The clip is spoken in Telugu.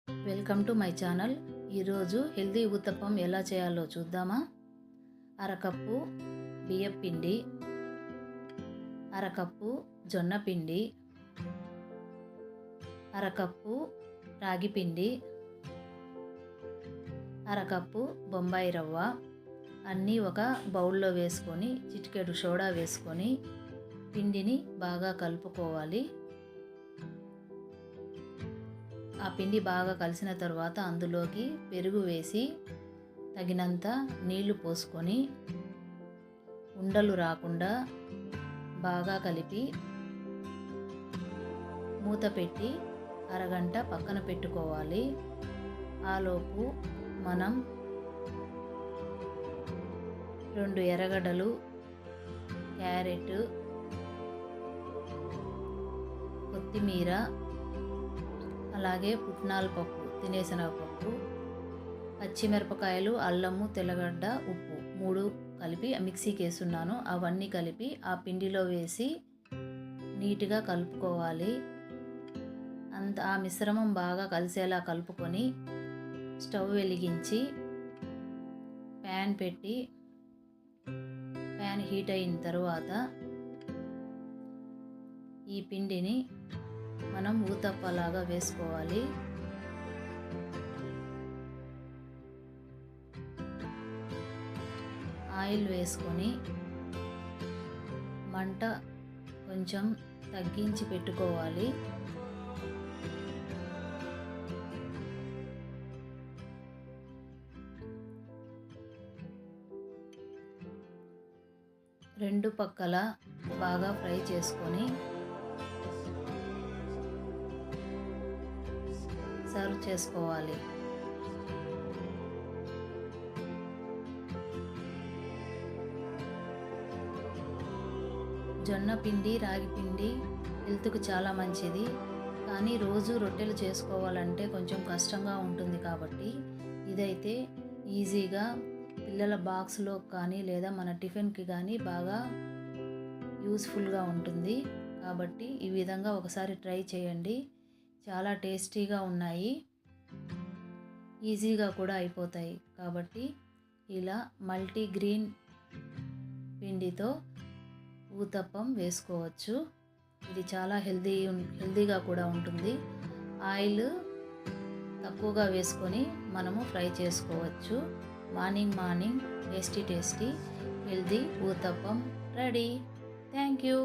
Welcome to my channel. ఈరోజు హెల్దీ ఊతప్పం ఎలా చేయాలో చూద్దామా. అరకప్పు బియ్యం పిండి, అరకప్పు జొన్న పిండి, అరకప్పు రాగి పిండి, అరకప్పు బొంబాయి రవ్వ అన్నీ ఒక బౌల్లో వేసుకొని చిటికెడు సోడా వేసుకొని పిండిని బాగా కలుపుకోవాలి. ఆ పిండి బాగా కలిసిన తర్వాత అందులోకి పెరుగు వేసి తగినంత నీళ్లు పోసుకొని ఉండలు రాకుండా బాగా కలిపి మూత పెట్టి అరగంట పక్కన పెట్టుకోవాలి. ఆలోపు మనం 2 ఎర్రగడ్డలు, క్యారెట్, కొత్తిమీర, అలాగే పుట్నాల పప్పు, తినేశనగపప్పు, పచ్చిమిరపకాయలు, అల్లము, తెల్లగడ్డ, ఉప్పు 3 కలిపి మిక్సీకి వేస్తున్నాను. అవన్నీ కలిపి ఆ పిండిలో వేసి నీట్గా కలుపుకోవాలి. ఆ మిశ్రమం బాగా కలిసేలా కలుపుకొని స్టవ్ వెలిగించి ప్యాన్ పెట్టి ప్యాన్ హీట్ అయిన తర్వాత ఈ పిండిని మనం ఊతప్పలాగా వేసుకోవాలి. ఆయిల్ వేసుకొని మంట కొంచెం తగ్గించి పెట్టుకోవాలి. రెండు పక్కల బాగా ఫ్రై చేసుకొని సర్వ్ చేసుకోవాలి. జొన్న పిండి, రాగి పిండి హెల్త్కు చాలా మంచిది. కానీ రోజు రొట్టెలు చేసుకోవాలంటే కొంచెం కష్టంగా ఉంటుంది. కాబట్టి ఇదైతే ఈజీగా పిల్లల బాక్స్లో కానీ లేదా మన టిఫిన్కి కానీ బాగా యూస్ఫుల్గా ఉంటుంది. కాబట్టి ఈ విధంగా ఒకసారి ట్రై చేయండి. చాలా టేస్టీగా ఉన్నాయి, ఈజీగా కూడా అయిపోతాయి. కాబట్టి ఇలా మల్టీగ్రీన్ పిండితో ఊతప్పం వేసుకోవచ్చు. ఇది చాలా హెల్దీగా కూడా ఉంటుంది. ఆయిల్ తక్కువగా వేసుకొని మనము ఫ్రై చేసుకోవచ్చు. Morning tasty healthy uttapam ready. Thank you.